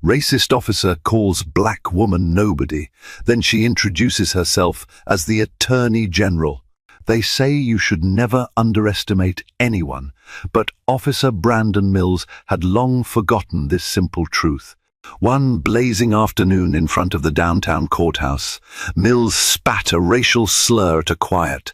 Racist officer calls black woman nobody. Then she introduces herself as the Attorney General. They say you should never underestimate anyone, but Officer Brandon Mills had long forgotten this simple truth. One blazing afternoon in front of the downtown courthouse, Mills spat a racial slur at a quiet,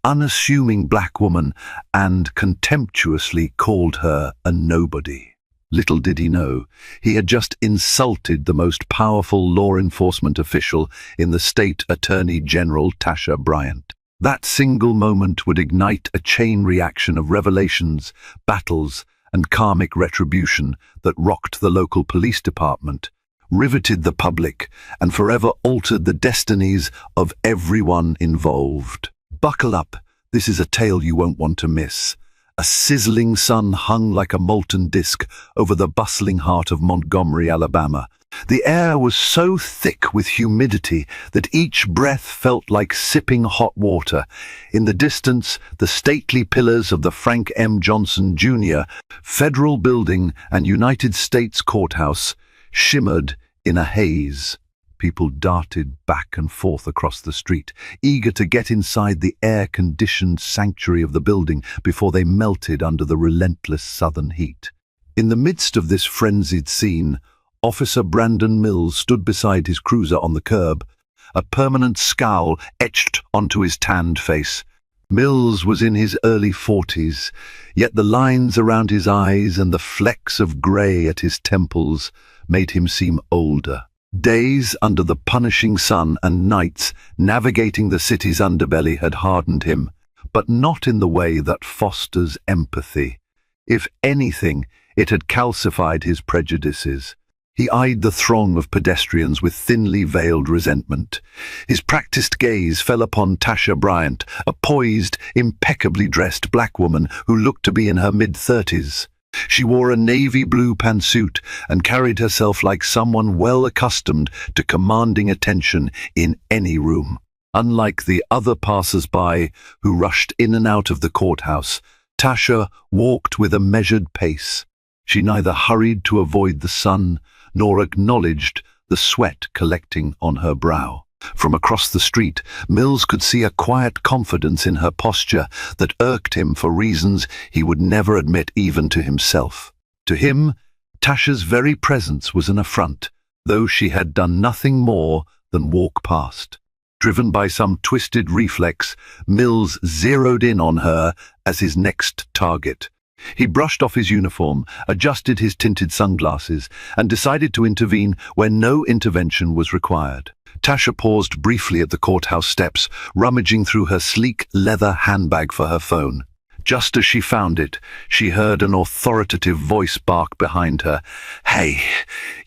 unassuming black woman and contemptuously called her a nobody. Little did he know, he had just insulted the most powerful law enforcement official in the state Attorney General, Tasha Bryant. That single moment would ignite a chain reaction of revelations, battles, and karmic retribution that rocked the local police department, riveted the public, and forever altered the destinies of everyone involved. Buckle up, this is a tale you won't want to miss. A sizzling sun hung like a molten disk over the bustling heart of Montgomery, Alabama. The air was so thick with humidity that each breath felt like sipping hot water. In the distance, the stately pillars of the Frank M. Johnson, Jr. Federal Building and United States Courthouse shimmered in a haze. People darted back and forth across the street, eager to get inside the air-conditioned sanctuary of the building before they melted under the relentless southern heat. In the midst of this frenzied scene, Officer Brandon Mills stood beside his cruiser on the curb, a permanent scowl etched onto his tanned face. Mills was in his early 40s, yet the lines around his eyes and the flecks of grey at his temples made him seem older. Days under the punishing sun and nights navigating the city's underbelly had hardened him, but not in the way that fosters empathy. If anything, it had calcified his prejudices. He eyed the throng of pedestrians with thinly veiled resentment. His practiced gaze fell upon Tasha Bryant, a poised, impeccably dressed black woman who looked to be in her mid-30s. She wore a navy blue pantsuit and carried herself like someone well accustomed to commanding attention in any room. Unlike the other passers-by who rushed in and out of the courthouse, Tasha walked with a measured pace. She neither hurried to avoid the sun nor acknowledged the sweat collecting on her brow. From across the street, Mills could see a quiet confidence in her posture that irked him for reasons he would never admit even to himself. To him, Tasha's very presence was an affront, though she had done nothing more than walk past. Driven by some twisted reflex, Mills zeroed in on her as his next target. He brushed off his uniform, adjusted his tinted sunglasses, and decided to intervene where no intervention was required. Tasha paused briefly at the courthouse steps, rummaging through her sleek leather handbag for her phone. Just as she found it, she heard an authoritative voice bark behind her. "Hey,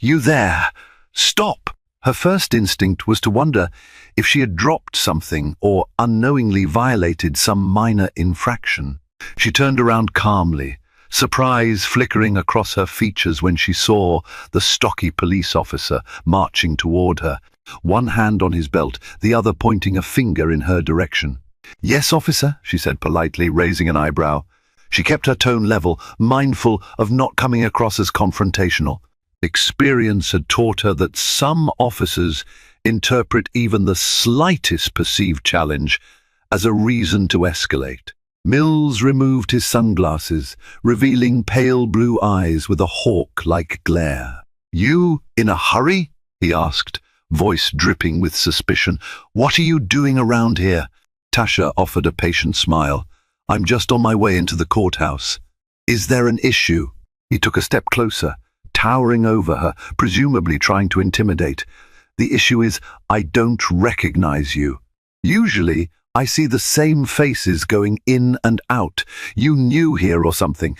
you there! Stop!" Her first instinct was to wonder if she had dropped something or unknowingly violated some minor infraction. She turned around calmly, surprise flickering across her features when she saw the stocky police officer marching toward her, one hand on his belt, the other pointing a finger in her direction. "Yes, officer," she said politely, raising an eyebrow. She kept her tone level, mindful of not coming across as confrontational. Experience had taught her that some officers interpret even the slightest perceived challenge as a reason to escalate. Mills removed his sunglasses, revealing pale blue eyes with a hawk-like glare. "You in a hurry?" he asked, voice dripping with suspicion. "What are you doing around here?" Tasha offered a patient smile. "I'm just on my way into the courthouse." "Is there an issue?" He took a step closer, towering over her, presumably trying to intimidate. "The issue is, I don't recognize you. Usually, I see the same faces going in and out. You new here or something?"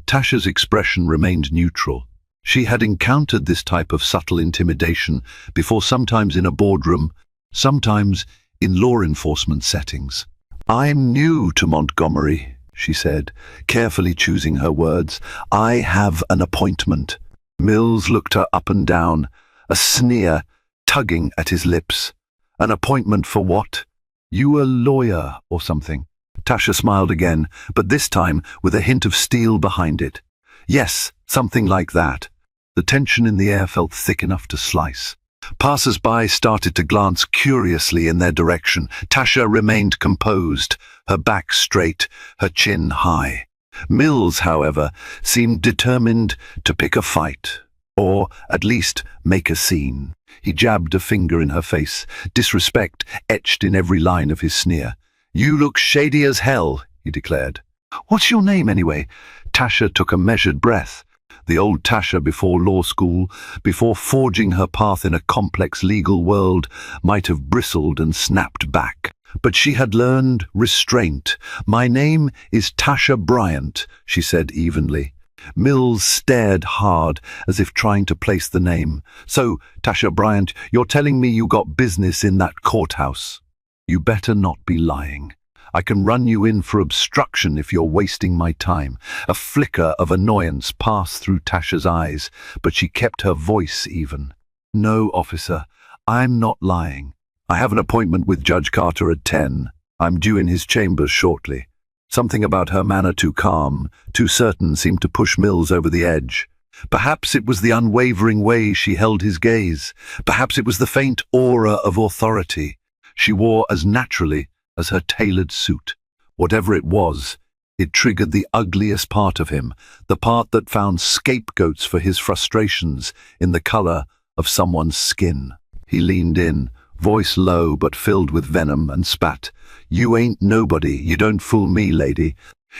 Tasha's expression remained neutral. She had encountered this type of subtle intimidation before, sometimes in a boardroom, sometimes in law enforcement settings. "I'm new to Montgomery," she said, carefully choosing her words. "I have an appointment." Mills looked her up and down, a sneer tugging at his lips. "An appointment for what? You a lawyer or something?" Tasha smiled again, but this time with a hint of steel behind it. "Yes, something like that." The tension in the air felt thick enough to slice. Passers-by started to glance curiously in their direction. Tasha remained composed, her back straight, her chin high. Mills, however, seemed determined to pick a fight, or at least make a scene. He jabbed a finger in her face, disrespect etched in every line of his sneer. "You look shady as hell," he declared. "What's your name, anyway?" Tasha took a measured breath. The old Tasha before law school, before forging her path in a complex legal world, might have bristled and snapped back. But she had learned restraint. "My name is Tasha Bryant," she said evenly. Mills stared hard, as if trying to place the name. "So, Tasha Bryant, you're telling me you got business in that courthouse? You better not be lying. I can run you in for obstruction if you're wasting my time." A flicker of annoyance passed through Tasha's eyes, but she kept her voice even. "No, officer, I'm not lying. I have an appointment with Judge Carter at 10. I'm due in his chambers shortly." Something about her manner, too calm, too certain, seemed to push Mills over the edge. Perhaps it was the unwavering way she held his gaze. Perhaps it was the faint aura of authority she wore as naturally as her tailored suit. Whatever it was, it triggered the ugliest part of him, the part that found scapegoats for his frustrations in the color of someone's skin. He leaned in, voice low but filled with venom, and spat. "You ain't nobody. You don't fool me, lady.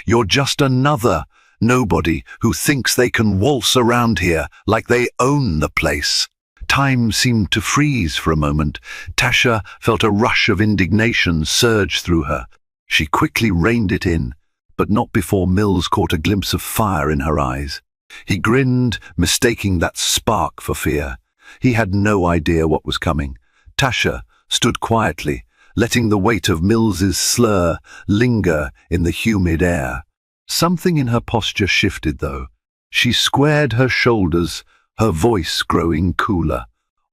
You're just another nobody who thinks they can waltz around here like they own the place." Time seemed to freeze for a moment. Tasha felt a rush of indignation surge through her. She quickly reined it in, but not before Mills caught a glimpse of fire in her eyes. He grinned, mistaking that spark for fear. He had no idea what was coming. Tasha stood quietly, letting the weight of Mills's slur linger in the humid air. Something in her posture shifted, though. She squared her shoulders, her voice growing cooler.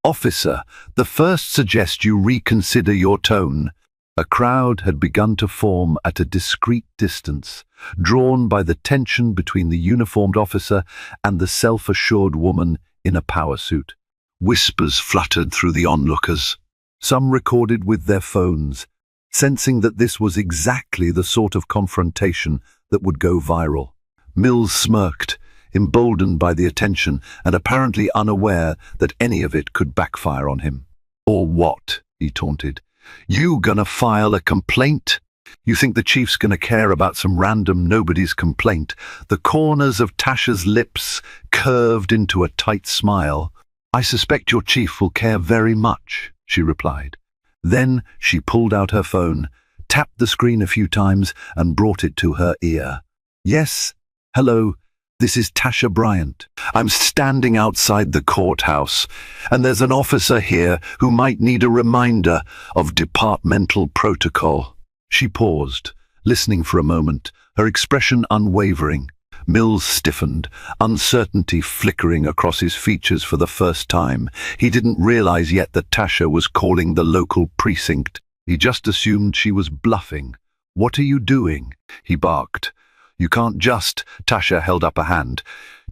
"Officer, the first suggest you reconsider your tone." A crowd had begun to form at a discreet distance, drawn by the tension between the uniformed officer and the self-assured woman in a power suit. Whispers fluttered through the onlookers. Some recorded with their phones, sensing that this was exactly the sort of confrontation that would go viral. Mills smirked, emboldened by the attention and apparently unaware that any of it could backfire on him. "Or what?" he taunted. "You gonna file a complaint? You think the chief's gonna care about some random nobody's complaint?" The corners of Tasha's lips curved into a tight smile. "I suspect your chief will care very much," she replied. Then she pulled out her phone, tapped the screen a few times, and brought it to her ear. "Yes, hello. This is Tasha Bryant. I'm standing outside the courthouse, and there's an officer here who might need a reminder of departmental protocol." She paused, listening for a moment, her expression unwavering. Mills stiffened, uncertainty flickering across his features for the first time. He didn't realize yet that Tasha was calling the local precinct. He just assumed she was bluffing. "What are you doing?" he barked. "You can't just—" Tasha held up a hand.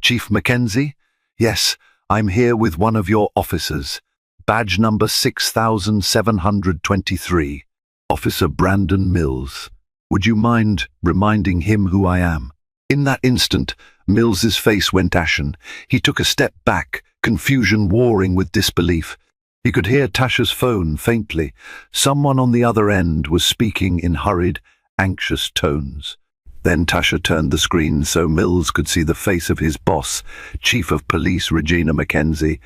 "Chief Mackenzie? Yes, I'm here with one of your officers. Badge number 6723. Officer Brandon Mills. Would you mind reminding him who I am?" In that instant, Mills's face went ashen. He took a step back, confusion warring with disbelief. He could hear Tasha's phone faintly. Someone on the other end was speaking in hurried, anxious tones. Then Tasha turned the screen so Mills could see the face of his boss, Chief of Police Regina Mackenzie,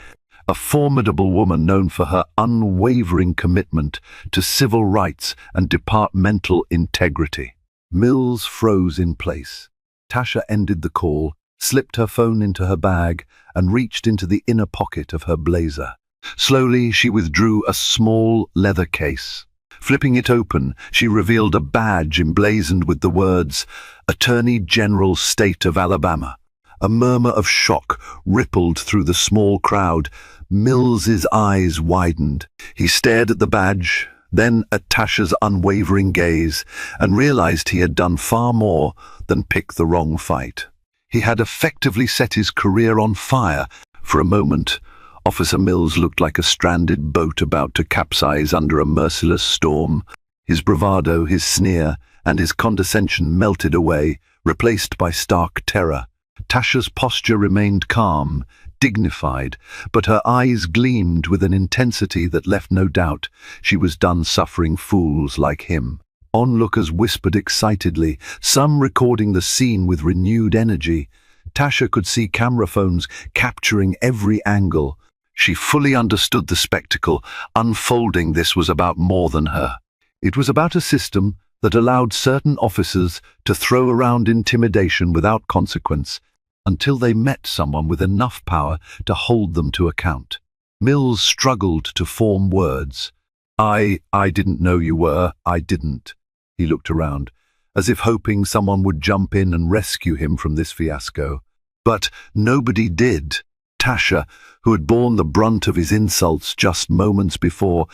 a formidable woman known for her unwavering commitment to civil rights and departmental integrity. Mills froze in place. Tasha ended the call, slipped her phone into her bag, and reached into the inner pocket of her blazer. Slowly, she withdrew a small leather case. Flipping it open, she revealed a badge emblazoned with the words, "Attorney General State of Alabama." A murmur of shock rippled through the small crowd. Mills's eyes widened. He stared at the badge, then at Tasha's unwavering gaze, and realized he had done far more than pick the wrong fight. He had effectively set his career on fire. For a moment, Officer Mills looked like a stranded boat about to capsize under a merciless storm. His bravado, his sneer, and his condescension melted away, replaced by stark terror. Tasha's posture remained calm, dignified, but her eyes gleamed with an intensity that left no doubt she was done suffering fools like him. Onlookers whispered excitedly, some recording the scene with renewed energy. Tasha could see camera phones capturing every angle. She fully understood the spectacle. Unfolding this was about more than her. It was about a system that allowed certain officers to throw around intimidation without consequence, until they met someone with enough power to hold them to account. Mills struggled to form words. I didn't know you were, I didn't. He looked around, as if hoping someone would jump in and rescue him from this fiasco. But nobody did. Tasha, who had borne the brunt of his insults just moments before,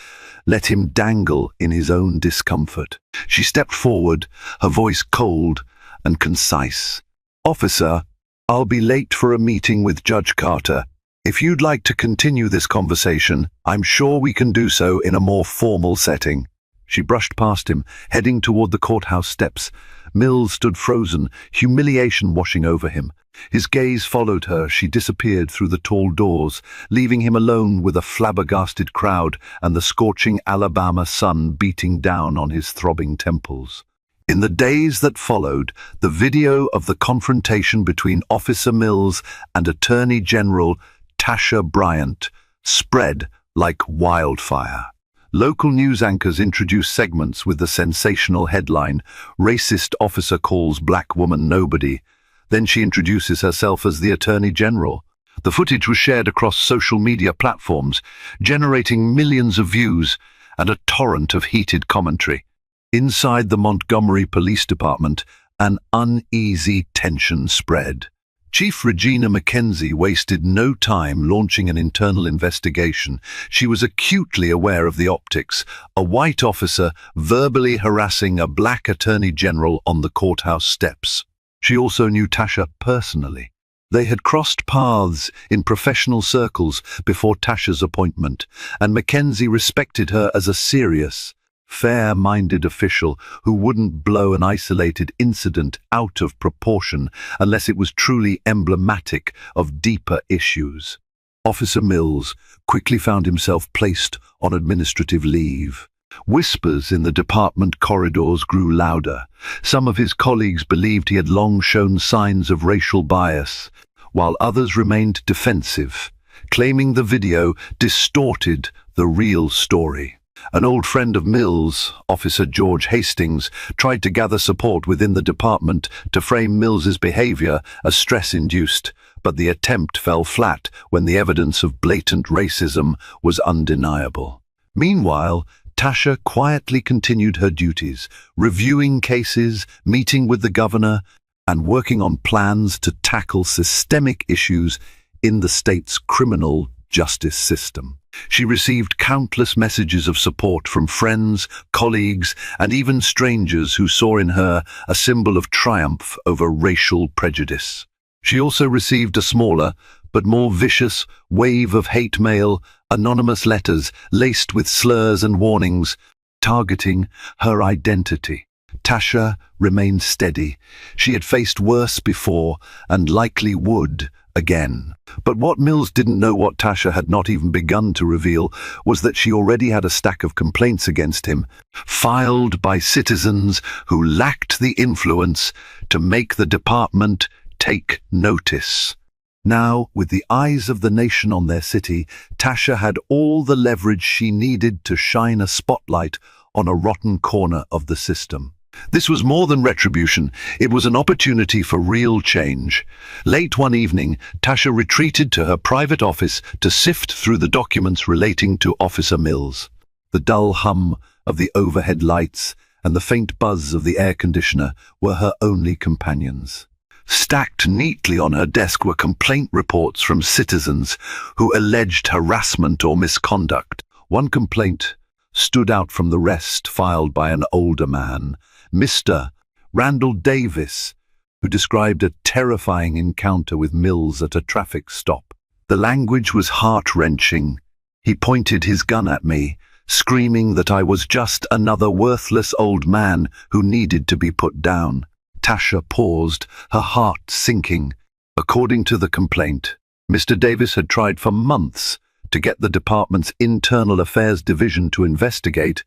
let him dangle in his own discomfort. She stepped forward, her voice cold and concise. "Officer, I'll be late for a meeting with Judge Carter. If you'd like to continue this conversation, I'm sure we can do so in a more formal setting." She brushed past him, heading toward the courthouse steps. Mills stood frozen, humiliation washing over him. His gaze followed her. She disappeared through the tall doors, leaving him alone with a flabbergasted crowd and the scorching Alabama sun beating down on his throbbing temples. In the days that followed, the video of the confrontation between Officer Mills and Attorney General Tasha Bryant spread like wildfire. Local news anchors introduced segments with the sensational headline, "Racist Officer Calls Black Woman Nobody." Then she introduces herself as the Attorney General. The footage was shared across social media platforms, generating millions of views and a torrent of heated commentary. Inside the Montgomery Police Department, an uneasy tension spread. Chief Regina McKenzie wasted no time launching an internal investigation. She was acutely aware of the optics, a white officer verbally harassing a black attorney general on the courthouse steps. She also knew Tasha personally. They had crossed paths in professional circles before Tasha's appointment, and Mackenzie respected her as a serious, fair-minded official who wouldn't blow an isolated incident out of proportion unless it was truly emblematic of deeper issues. Officer Mills quickly found himself placed on administrative leave. Whispers in the department corridors grew louder. Some of his colleagues believed he had long shown signs of racial bias, while others remained defensive, claiming the video distorted the real story. An old friend of Mills, Officer George Hastings, tried to gather support within the department to frame Mills's behavior as stress-induced, but the attempt fell flat when the evidence of blatant racism was undeniable. Meanwhile, Tasha quietly continued her duties, reviewing cases, meeting with the governor, and working on plans to tackle systemic issues in the state's criminal justice system. She received countless messages of support from friends, colleagues, and even strangers who saw in her a symbol of triumph over racial prejudice. She also received a smaller, but more vicious, wave of hate mail, anonymous letters laced with slurs and warnings, targeting her identity. Tasha remained steady. She had faced worse before, and likely would again. But what Mills didn't know, what Tasha had not even begun to reveal, was that she already had a stack of complaints against him, filed by citizens who lacked the influence to make the department take notice. Now, with the eyes of the nation on their city, Tasha had all the leverage she needed to shine a spotlight on a rotten corner of the system. This was more than retribution. It was an opportunity for real change. Late one evening, Tasha retreated to her private office to sift through the documents relating to Officer Mills. The dull hum of the overhead lights and the faint buzz of the air conditioner were her only companions. Stacked neatly on her desk were complaint reports from citizens who alleged harassment or misconduct. One complaint stood out from the rest, filed by an older man, Mr. Randall Davis, who described a terrifying encounter with Mills at a traffic stop. The language was heart-wrenching. He pointed his gun at me, screaming that I was just another worthless old man who needed to be put down. Tasha paused, her heart sinking. According to the complaint, Mr. Davis had tried for months to get the department's Internal Affairs Division to investigate,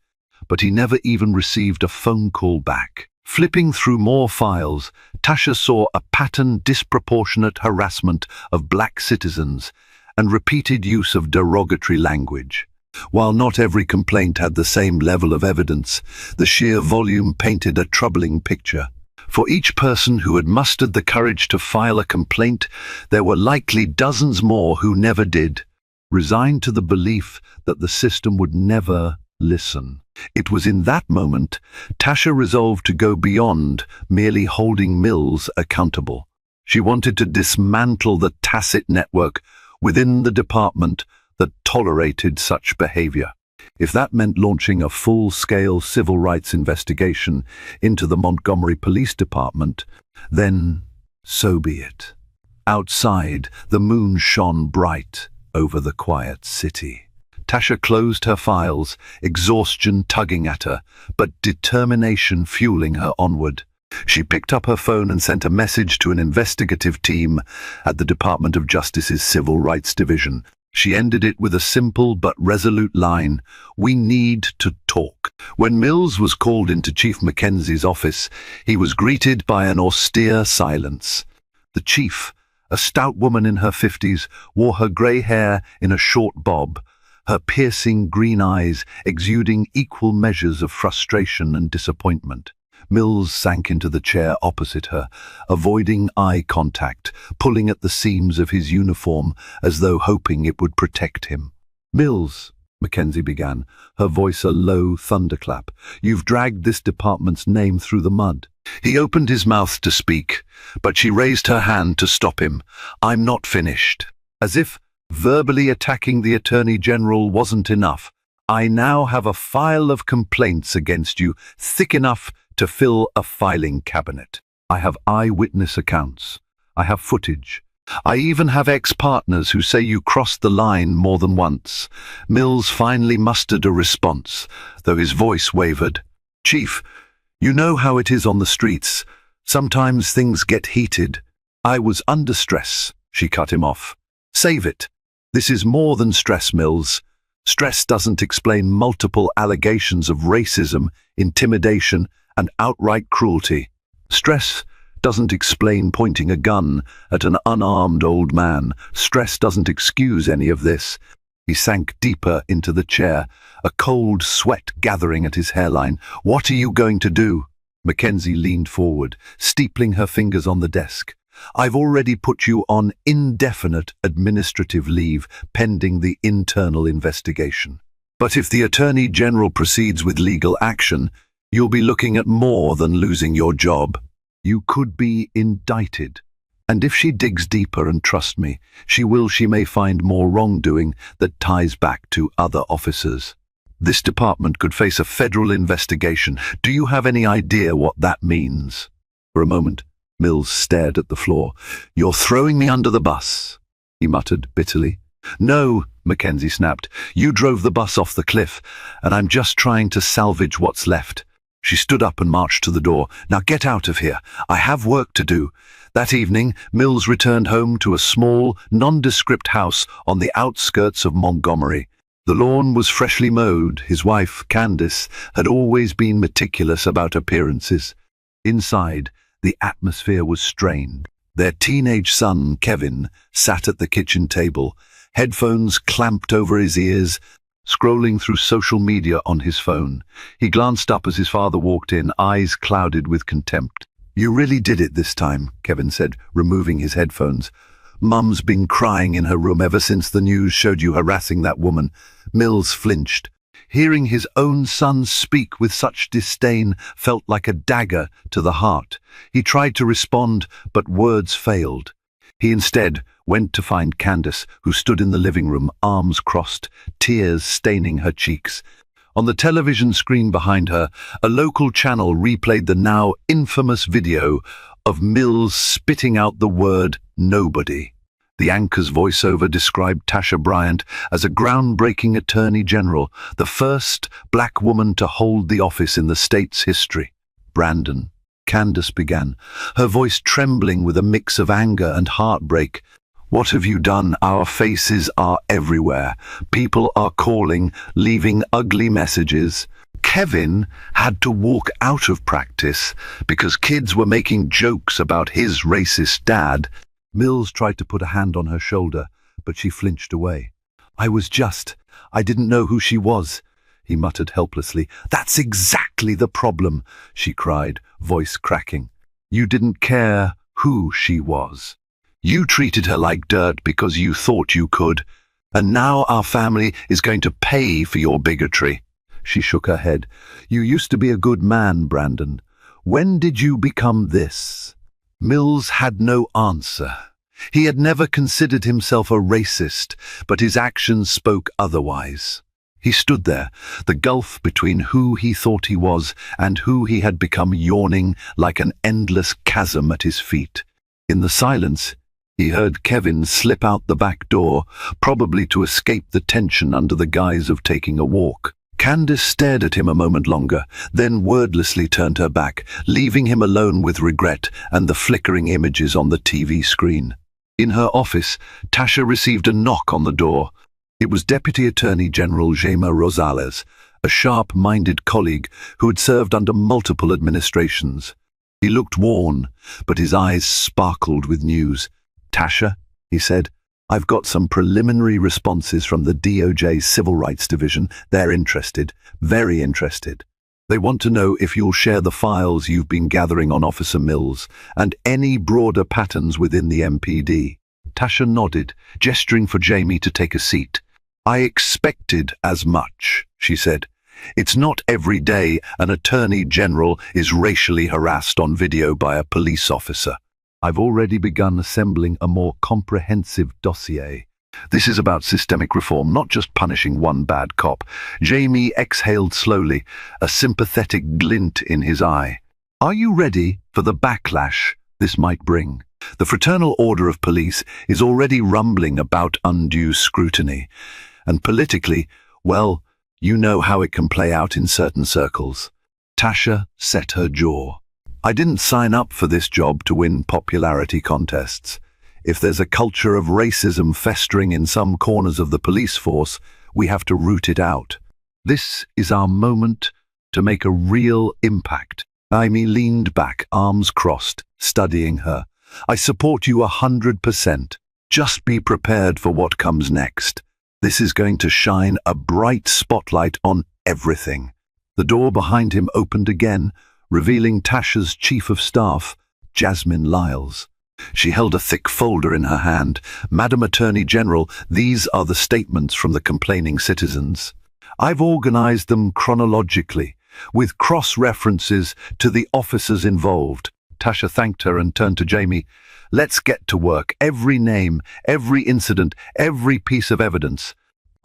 but he never even received a phone call back. Flipping through more files, Tasha saw a pattern disproportionate harassment of black citizens and repeated use of derogatory language. While not every complaint had the same level of evidence, the sheer volume painted a troubling picture. For each person who had mustered the courage to file a complaint, there were likely dozens more who never did, resigned to the belief that the system would never listen. It was in that moment Tasha resolved to go beyond merely holding Mills accountable. She wanted to dismantle the tacit network within the department that tolerated such behavior. If that meant launching a full-scale civil rights investigation into the Montgomery Police Department, then so be it. Outside, the moon shone bright over the quiet city. Tasha closed her files, exhaustion tugging at her, but determination fueling her onward. She picked up her phone and sent a message to an investigative team at the Department of Justice's Civil Rights Division. She ended it with a simple but resolute line: "We need to talk." When Mills was called into Chief Mackenzie's office, he was greeted by an austere silence. The chief, a stout woman in her 50s, wore her grey hair in a short bob, her piercing green eyes exuding equal measures of frustration and disappointment. Mills sank into the chair opposite her, avoiding eye contact, pulling at the seams of his uniform as though hoping it would protect him. "Mills," Mackenzie began, her voice a low thunderclap, "you've dragged this department's name through the mud." He opened his mouth to speak, but she raised her hand to stop him. "I'm not finished." As if verbally attacking the Attorney General wasn't enough, "I now have a file of complaints against you thick enough to fill a filing cabinet. I have eyewitness accounts. I have footage. I even have ex-partners who say you crossed the line more than once." Mills finally mustered a response, though his voice wavered. "Chief, you know how it is on the streets. Sometimes things get heated." "I was under stress," she cut him off. "Save it. This is more than stress, Mills. Stress doesn't explain multiple allegations of racism, intimidation, and outright cruelty. Stress doesn't explain pointing a gun at an unarmed old man. Stress doesn't excuse any of this." He sank deeper into the chair, a cold sweat gathering at his hairline. "What are you going to do?" Mackenzie leaned forward, steepling her fingers on the desk. "I've already put you on indefinite administrative leave pending the internal investigation. But if the Attorney General proceeds with legal action, you'll be looking at more than losing your job. You could be indicted. And if she digs deeper, and trust me, she may find more wrongdoing that ties back to other officers. This department could face a federal investigation. Do you have any idea what that means?" For a moment, Mills stared at the floor. "You're throwing me under the bus," he muttered bitterly. "No," Mackenzie snapped. "You drove the bus off the cliff, and I'm just trying to salvage what's left." She stood up and marched to the door. "Now get out of here. I have work to do." That evening, Mills returned home to a small, nondescript house on the outskirts of Montgomery. The lawn was freshly mowed. His wife, Candace, had always been meticulous about appearances. Inside, the atmosphere was strained. Their teenage son, Kevin, sat at the kitchen table, headphones clamped over his ears, scrolling through social media on his phone. He glanced up as his father walked in, eyes clouded with contempt. "You really did it this time," Kevin said, removing his headphones. "Mum's been crying in her room ever since the news showed you harassing that woman." Mills flinched. Hearing his own son speak with such disdain felt like a dagger to the heart. He tried to respond, but words failed. He instead went to find Candace, who stood in the living room, arms crossed, tears staining her cheeks. On the television screen behind her, a local channel replayed the now infamous video of Mills spitting out the word "nobody." The anchor's voiceover described Tasha Bryant as a groundbreaking attorney general, the first black woman to hold the office in the state's history. Brandon, Candace began, her voice trembling with a mix of anger and heartbreak. What have you done? Our faces are everywhere. People are calling, leaving ugly messages. Kevin had to walk out of practice because kids were making jokes about his racist dad. Mills tried to put a hand on her shoulder, but she flinched away. I didn't know who she was, he muttered helplessly. That's exactly the problem, she cried, voice cracking. You didn't care who she was. You treated her like dirt because you thought you could, and now our family is going to pay for your bigotry. She shook her head. You used to be a good man, Brandon. When did you become this? Mills had no answer. He had never considered himself a racist, but his actions spoke otherwise. He stood there, the gulf between who he thought he was and who he had become yawning like an endless chasm at his feet. In the silence, he heard Kevin slip out the back door, probably to escape the tension under the guise of taking a walk. Candace stared at him a moment longer, then wordlessly turned her back, leaving him alone with regret and the flickering images on the TV screen. In her office, Tasha received a knock on the door. It was Deputy Attorney General Jaime Rosales, a sharp-minded colleague who had served under multiple administrations. He looked worn, but his eyes sparkled with news. Tasha, he said, I've got some preliminary responses from the DOJ Civil Rights Division. They're interested, very interested. They want to know if you'll share the files you've been gathering on Officer Mills and any broader patterns within the MPD. Tasha nodded, gesturing for Jamie to take a seat. I expected as much, she said. It's not every day an attorney general is racially harassed on video by a police officer. I've already begun assembling a more comprehensive dossier. This is about systemic reform, not just punishing one bad cop. Jamie exhaled slowly, a sympathetic glint in his eye. Are you ready for the backlash this might bring? The Fraternal Order of Police is already rumbling about undue scrutiny. And politically, well, you know how it can play out in certain circles. Tasha set her jaw. I didn't sign up for this job to win popularity contests. If there's a culture of racism festering in some corners of the police force, we have to root it out. This is our moment to make a real impact. Amy leaned back, arms crossed, studying her. I support you 100%. Just be prepared for what comes next. This is going to shine a bright spotlight on everything. The door behind him opened again, revealing Tasha's Chief of Staff, Jasmine Lyles. She held a thick folder in her hand. Madam Attorney General, these are the statements from the complaining citizens. I've organized them chronologically, with cross-references to the officers involved. Tasha thanked her and turned to Jamie. Let's get to work. Every name, every incident, every piece of evidence.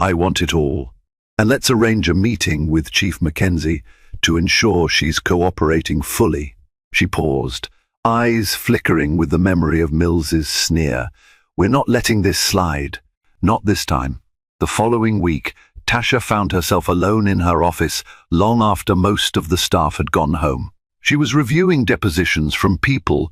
I want it all. And let's arrange a meeting with Chief Mackenzie to ensure she's cooperating fully. She paused, eyes flickering with the memory of Mills's sneer. We're not letting this slide. Not this time. The following week, Tasha found herself alone in her office long after most of the staff had gone home. She was reviewing depositions from people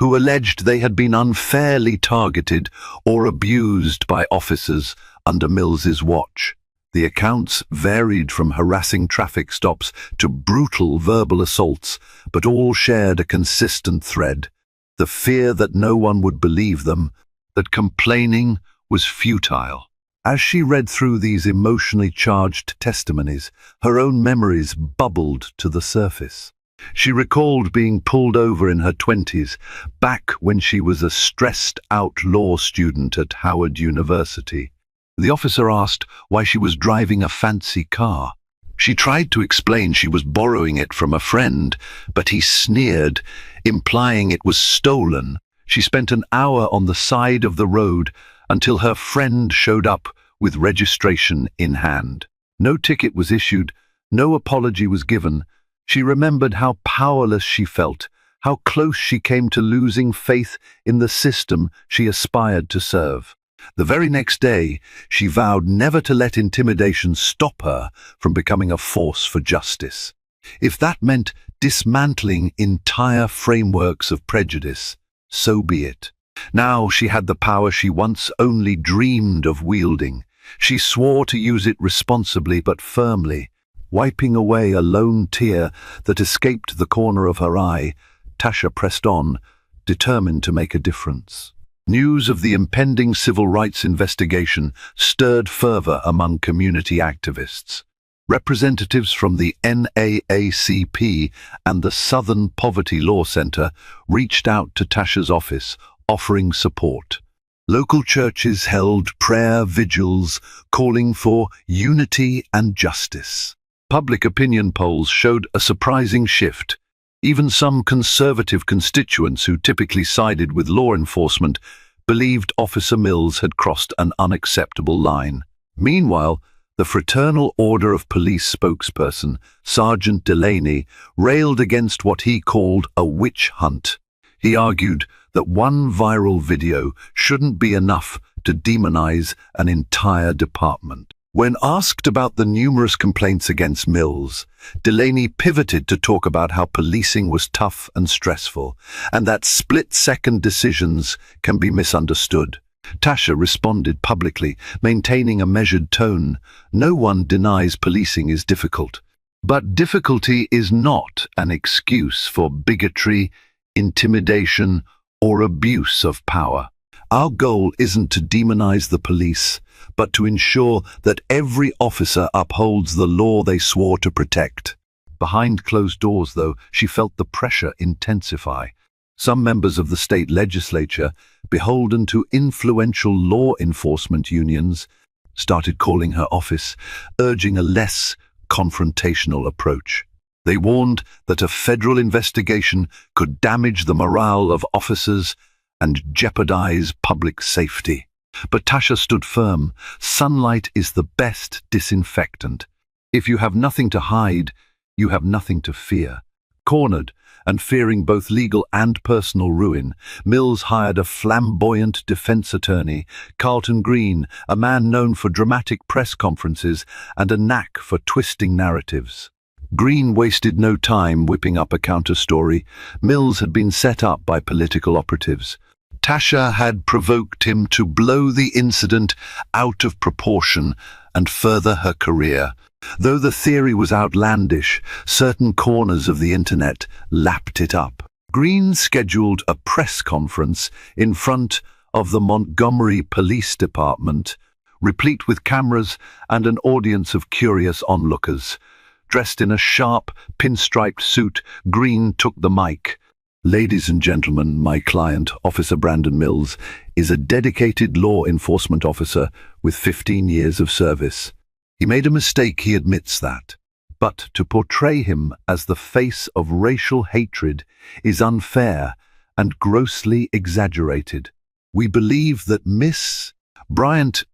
who alleged they had been unfairly targeted or abused by officers under Mills's watch. The accounts varied from harassing traffic stops to brutal verbal assaults, but all shared a consistent thread: the fear that no one would believe them, that complaining was futile. As she read through these emotionally charged testimonies, her own memories bubbled to the surface. She recalled being pulled over in her 20s, back when she was a stressed-out law student at Howard University. The officer asked why she was driving a fancy car. She tried to explain she was borrowing it from a friend, but he sneered, implying it was stolen. She spent an hour on the side of the road until her friend showed up with registration in hand. No ticket was issued, no apology was given. She remembered how powerless she felt, how close she came to losing faith in the system she aspired to serve. The very next day, she vowed never to let intimidation stop her from becoming a force for justice. If that meant dismantling entire frameworks of prejudice, so be it. Now she had the power she once only dreamed of wielding. She swore to use it responsibly but firmly. Wiping away a lone tear that escaped the corner of her eye, Tasha pressed on, determined to make a difference. News of the impending civil rights investigation stirred fervor among community activists. Representatives from the NAACP and the Southern Poverty Law Center reached out to Tasha's office, offering support. Local churches held prayer vigils calling for unity and justice. Public opinion polls showed a surprising shift. Even some conservative constituents who typically sided with law enforcement believed Officer Mills had crossed an unacceptable line. Meanwhile, the Fraternal Order of Police spokesperson, Sergeant Delaney, railed against what he called a witch hunt. He argued that one viral video shouldn't be enough to demonize an entire department. When asked about the numerous complaints against Mills, Delaney pivoted to talk about how policing was tough and stressful, and that split-second decisions can be misunderstood. Tasha responded publicly, maintaining a measured tone. No one denies policing is difficult, but difficulty is not an excuse for bigotry, intimidation, or abuse of power. Our goal isn't to demonize the police, but to ensure that every officer upholds the law they swore to protect. Behind closed doors, though, she felt the pressure intensify. Some members of the state legislature, beholden to influential law enforcement unions, started calling her office, urging a less confrontational approach. They warned that a federal investigation could damage the morale of officers and jeopardize public safety. But Tasha stood firm. Sunlight is the best disinfectant. If you have nothing to hide, you have nothing to fear. Cornered, and fearing both legal and personal ruin, Mills hired a flamboyant defense attorney, Carlton Green, a man known for dramatic press conferences and a knack for twisting narratives. Green wasted no time whipping up a counter-story. Mills had been set up by political operatives. Tasha had provoked him to blow the incident out of proportion and further her career. Though the theory was outlandish, certain corners of the internet lapped it up. Green scheduled a press conference in front of the Montgomery Police Department, replete with cameras and an audience of curious onlookers. Dressed in a sharp, pinstriped suit, Green took the mic. "Ladies and gentlemen, my client, Officer Brandon Mills, is a dedicated law enforcement officer with 15 years of service. He made a mistake, he admits that. But to portray him as the face of racial hatred is unfair and grossly exaggerated. We believe that Miss Bryant,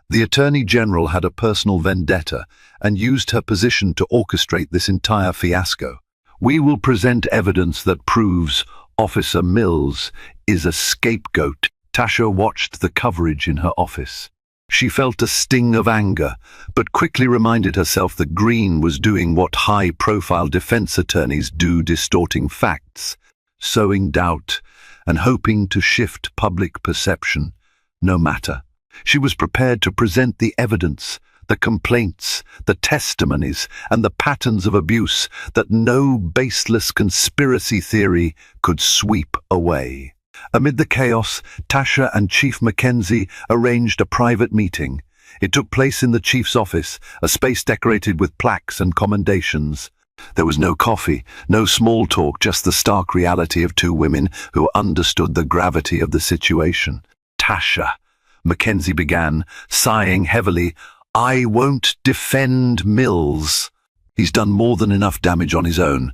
the Attorney General had a personal vendetta and used her position to orchestrate this entire fiasco. We will present evidence that proves Officer Mills is a scapegoat." Tasha watched the coverage in her office. She felt a sting of anger, but quickly reminded herself that Green was doing what high-profile defense attorneys do, distorting facts, sowing doubt, and hoping to shift public perception. No matter. She was prepared to present the evidence, the complaints, the testimonies, and the patterns of abuse that no baseless conspiracy theory could sweep away. Amid the chaos, Tasha and Chief Mackenzie arranged a private meeting. It took place in the chief's office, a space decorated with plaques and commendations. There was no coffee, no small talk, just the stark reality of two women who understood the gravity of the situation. "Tasha," Mackenzie began, sighing heavily, "I won't defend Mills. He's done more than enough damage on his own.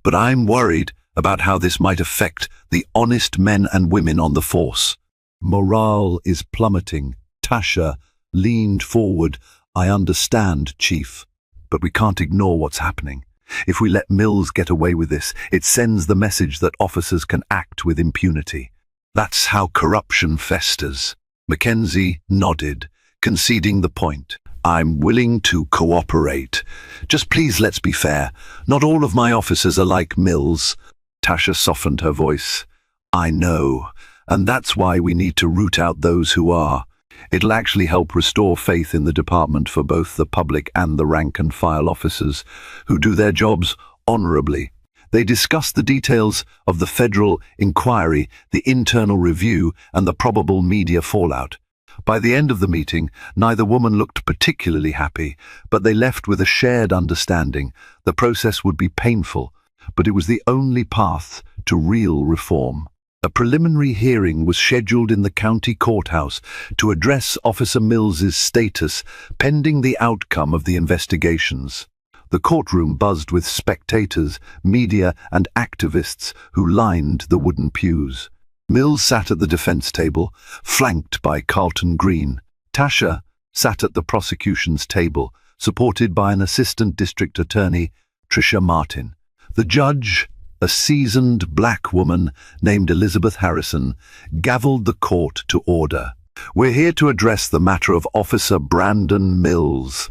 But I'm worried about how this might affect the honest men and women on the force." "Morale is plummeting." Tasha leaned forward. "I understand, Chief, but we can't ignore what's happening. If we let Mills get away with this, it sends the message that officers can act with impunity. That's how corruption festers. Mackenzie nodded, conceding the point. I'm willing to cooperate. Just please let's be fair. Not all of my officers are like Mills. Tasha softened her voice. I know, and that's why we need to root out those who are. It'll actually help restore faith in the department for both the public and the rank-and-file officers, who do their jobs honorably. They discussed the details of the federal inquiry, the internal review, and the probable media fallout. By the end of the meeting, neither woman looked particularly happy, but they left with a shared understanding. The process would be painful, but it was the only path to real reform. A preliminary hearing was scheduled in the county courthouse to address Officer Mills's status pending the outcome of the investigations. The courtroom buzzed with spectators, media, and activists who lined the wooden pews. Mills sat at the defense table, flanked by Carlton Green. Tasha sat at the prosecution's table, supported by an assistant district attorney, Tricia Martin. The judge, a seasoned black woman named Elizabeth Harrison, gavelled the court to order. We're here to address the matter of Officer Brandon Mills,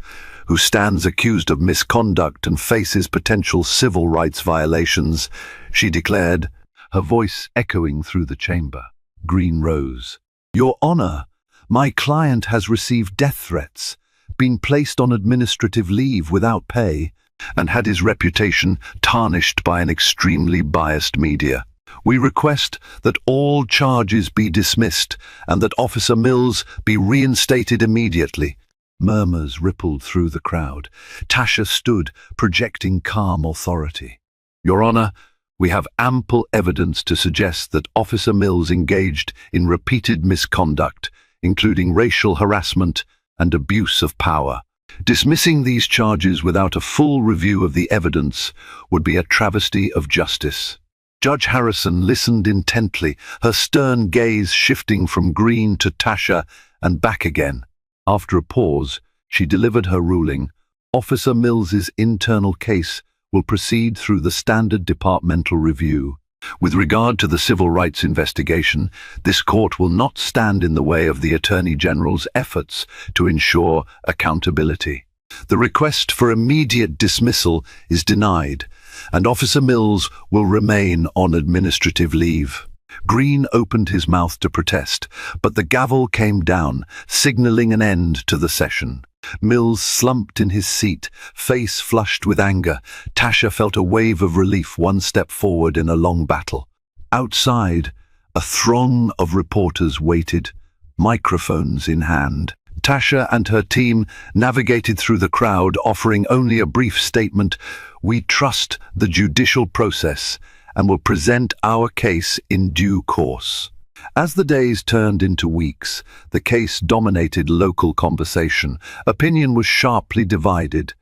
who stands accused of misconduct and faces potential civil rights violations, she declared, her voice echoing through the chamber. Green rose. Your Honor, my client has received death threats, been placed on administrative leave without pay, and had his reputation tarnished by an extremely biased media. We request that all charges be dismissed and that Officer Mills be reinstated immediately. Murmurs rippled through the crowd. Tasha stood, projecting calm authority. Your Honor, we have ample evidence to suggest that Officer Mills engaged in repeated misconduct, including racial harassment and abuse of power. Dismissing these charges without a full review of the evidence would be a travesty of justice. Judge Harrison listened intently, her stern gaze shifting from Green to Tasha and back again. After a pause, she delivered her ruling. Officer Mills's internal case will proceed through the standard departmental review. With regard to the civil rights investigation, this court will not stand in the way of the Attorney General's efforts to ensure accountability. The request for immediate dismissal is denied, and Officer Mills will remain on administrative leave. Green opened his mouth to protest, but the gavel came down, signaling an end to the session. Mills slumped in his seat, face flushed with anger. Tasha felt a wave of relief, one step forward in a long battle. Outside, a throng of reporters waited, microphones in hand. Tasha and her team navigated through the crowd, offering only a brief statement. We trust the judicial process and will present our case in due course. As the days turned into weeks, the case dominated local conversation. Opinion was sharply divided.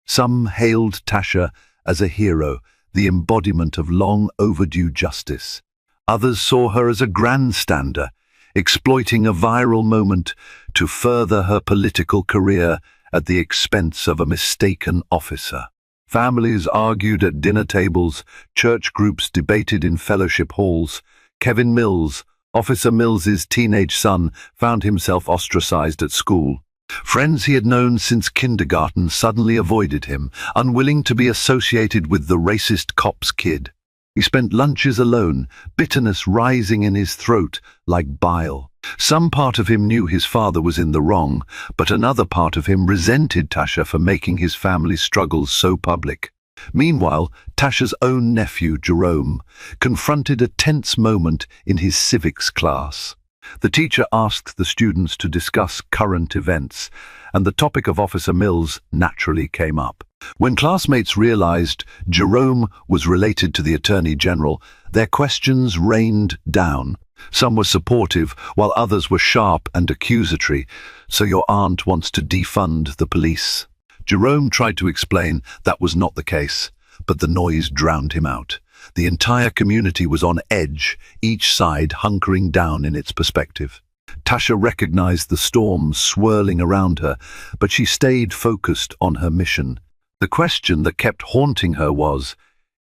Some hailed Tasha as a hero, the embodiment of long overdue justice. Others saw her as a grandstander, exploiting a viral moment to further her political career at the expense of a mistaken officer. Families argued at dinner tables, church groups debated in fellowship halls. Kevin Mills, Officer Mills's teenage son, found himself ostracized at school. Friends he had known since kindergarten suddenly avoided him, unwilling to be associated with the racist cop's kid. He spent lunches alone, bitterness rising in his throat like bile. Some part of him knew his father was in the wrong, but another part of him resented Tasha for making his family's struggles so public. Meanwhile, Tasha's own nephew, Jerome, confronted a tense moment in his civics class. The teacher asked the students to discuss current events, and the topic of Officer Mills naturally came up. When classmates realized Jerome was related to the Attorney General, their questions rained down. Some were supportive, while others were sharp and accusatory. So your aunt wants to defund the police? Jerome tried to explain that was not the case, but the noise drowned him out. The entire community was on edge, each side hunkering down in its perspective. Tasha recognized the storm swirling around her, but she stayed focused on her mission. The question that kept haunting her was,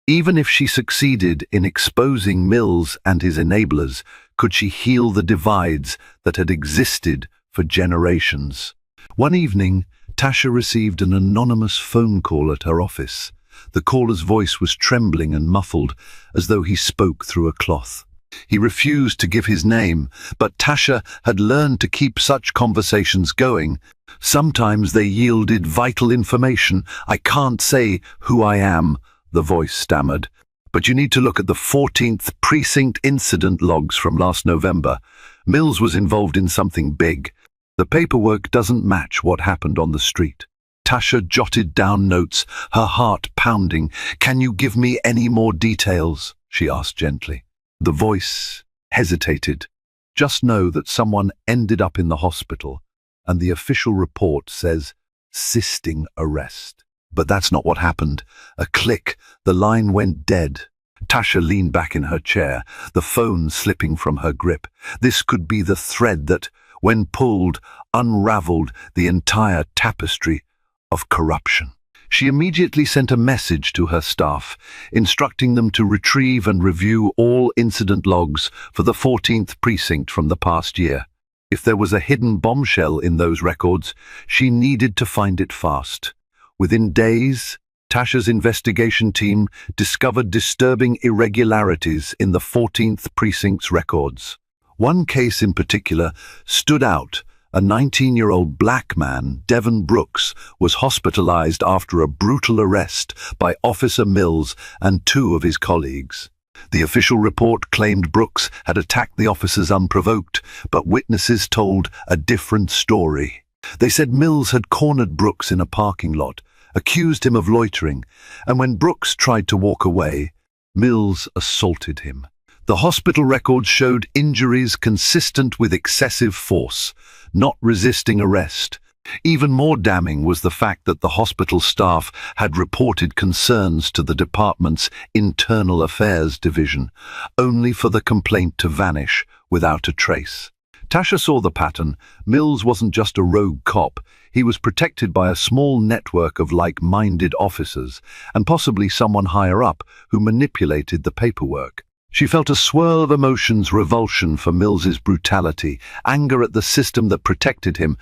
even if she succeeded in exposing Mills and his enablers, could she heal the divides that had existed for generations? One evening, Tasha received an anonymous phone call at her office. The caller's voice was trembling and muffled, as though he spoke through a cloth. He refused to give his name, but Tasha had learned to keep such conversations going. Sometimes they yielded vital information. "I can't say who I am," the voice stammered, "but you need to look at the 14th Precinct incident logs from last November. Mills was involved in something big. The paperwork doesn't match what happened on the street." Tasha jotted down notes, her heart pounding. "Can you give me any more details?" she asked gently. The voice hesitated. "Just know that someone ended up in the hospital, and the official report says assisting arrest." But that's not what happened. A click, the line went dead. Tasha leaned back in her chair, the phone slipping from her grip. This could be the thread that, when pulled, unraveled the entire tapestry of corruption. She immediately sent a message to her staff, instructing them to retrieve and review all incident logs for the 14th precinct from the past year. If there was a hidden bombshell in those records, she needed to find it fast. Within days, Tasha's investigation team discovered disturbing irregularities in the 14th precinct's records. One case in particular stood out. A 19-year-old black man, Devon Brooks, was hospitalized after a brutal arrest by Officer Mills and two of his colleagues. The official report claimed Brooks had attacked the officers unprovoked, but witnesses told a different story. They said Mills had cornered Brooks in a parking lot, accused him of loitering, and when Brooks tried to walk away, Mills assaulted him. The hospital records showed injuries consistent with excessive force, not resisting arrest. Even more damning was the fact that the hospital staff had reported concerns to the department's Internal Affairs Division, only for the complaint to vanish without a trace. Tasha saw the pattern. Mills wasn't just a rogue cop. He was protected by a small network of like-minded officers, and possibly someone higher up who manipulated the paperwork. She felt a swirl of emotions: revulsion for Mills's brutality, anger at the system that protected him,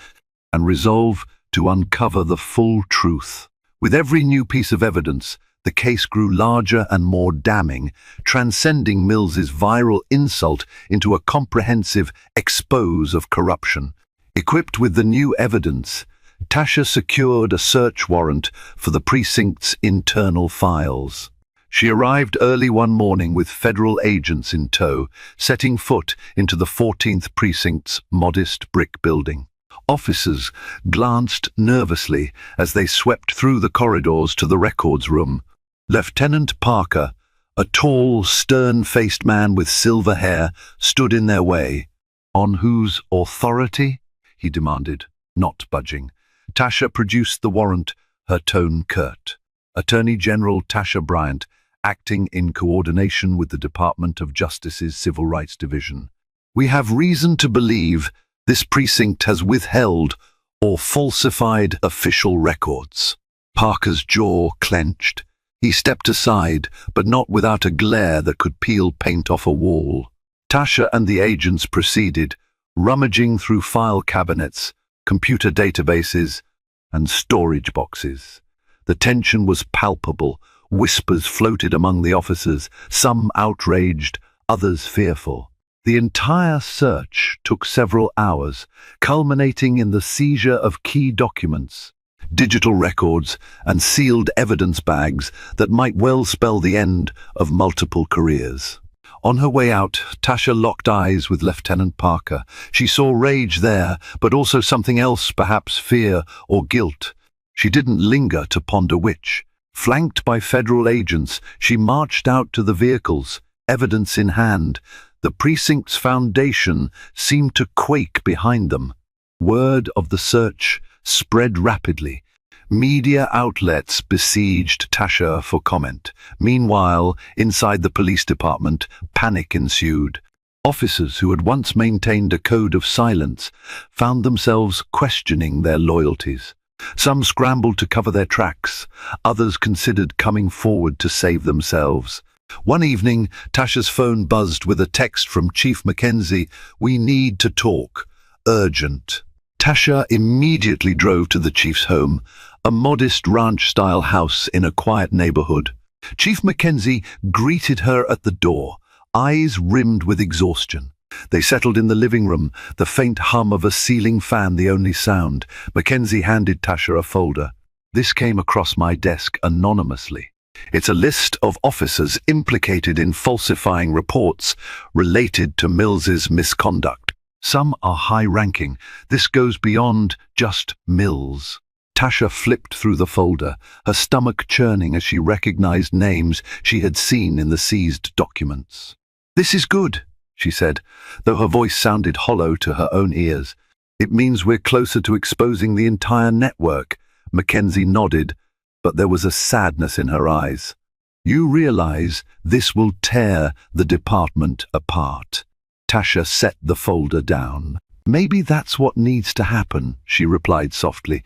and resolve to uncover the full truth. With every new piece of evidence, the case grew larger and more damning, transcending Mills's viral insult into a comprehensive expose of corruption. Equipped with the new evidence, Tasha secured a search warrant for the precinct's internal files. She arrived early one morning with federal agents in tow, setting foot into the 14th precinct's modest brick building. Officers glanced nervously as they swept through the corridors to the records room. Lieutenant Parker, a tall, stern-faced man with silver hair, stood in their way. "On whose authority?" he demanded, not budging. Tasha produced the warrant, her tone curt. Attorney General Tasha Bryant, acting in coordination with the Department of Justice's Civil Rights Division. "We have reason to believe this precinct has withheld or falsified official records." Parker's jaw clenched. He stepped aside, but not without a glare that could peel paint off a wall. Tasha and the agents proceeded, rummaging through file cabinets, computer databases, and storage boxes. The tension was palpable. Whispers floated among the officers, some outraged, others fearful. The entire search took several hours, culminating in the seizure of key documents, digital records, and sealed evidence bags that might well spell the end of multiple careers. On her way out, Tasha locked eyes with Lieutenant Parker. She saw rage there, but also something else, perhaps fear or guilt. She didn't linger to ponder which. Flanked by federal agents, she marched out to the vehicles, evidence in hand. The precinct's foundation seemed to quake behind them. Word of the search spread rapidly. Media outlets besieged Tasha for comment. Meanwhile, inside the police department, panic ensued. Officers who had once maintained a code of silence found themselves questioning their loyalties. Some scrambled to cover their tracks. Others considered coming forward to save themselves. One evening, Tasha's phone buzzed with a text from Chief Mackenzie. "We need to talk. Urgent." Tasha immediately drove to the chief's home, a modest ranch-style house in a quiet neighborhood. Chief Mackenzie greeted her at the door, eyes rimmed with exhaustion. They settled in the living room, the faint hum of a ceiling fan the only sound. Mackenzie handed Tasha a folder. "This came across my desk anonymously. It's a list of officers implicated in falsifying reports related to Mills's misconduct. Some are high-ranking. This goes beyond just Mills." Tasha flipped through the folder, her stomach churning as she recognized names she had seen in the seized documents. "This is good," she said, though her voice sounded hollow to her own ears. "It means we're closer to exposing the entire network." Mackenzie nodded, but there was a sadness in her eyes. "You realize this will tear the department apart." Tasha set the folder down. "Maybe that's what needs to happen," she replied softly.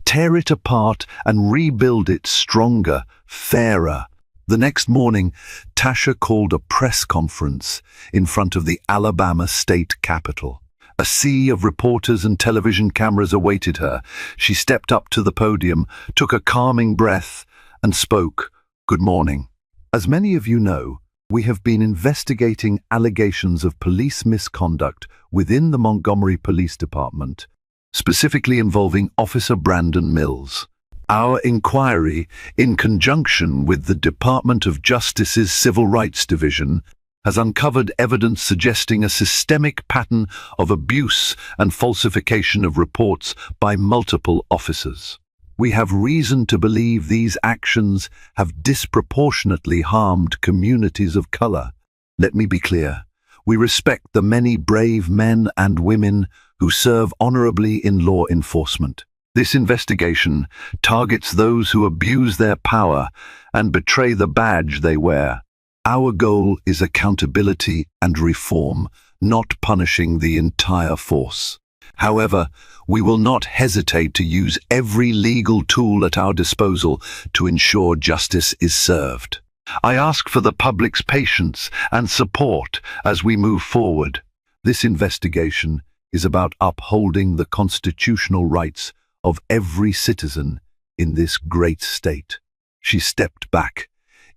"Tear it apart and rebuild it stronger, fairer." The next morning, Tasha called a press conference in front of the Alabama state capitol. A sea of reporters and television cameras awaited her. She stepped up to the podium, took a calming breath, and spoke. "Good morning. As many of you know, we have been investigating allegations of police misconduct within the Montgomery Police Department, specifically involving Officer Brandon Mills. Our inquiry, in conjunction with the Department of Justice's Civil Rights Division, has uncovered evidence suggesting a systemic pattern of abuse and falsification of reports by multiple officers. We have reason to believe these actions have disproportionately harmed communities of color. Let me be clear. We respect the many brave men and women who serve honorably in law enforcement. This investigation targets those who abuse their power and betray the badge they wear. Our goal is accountability and reform, not punishing the entire force. However, we will not hesitate to use every legal tool at our disposal to ensure justice is served. I ask for the public's patience and support as we move forward. This investigation is about upholding the constitutional rights of every citizen in this great state." She stepped back,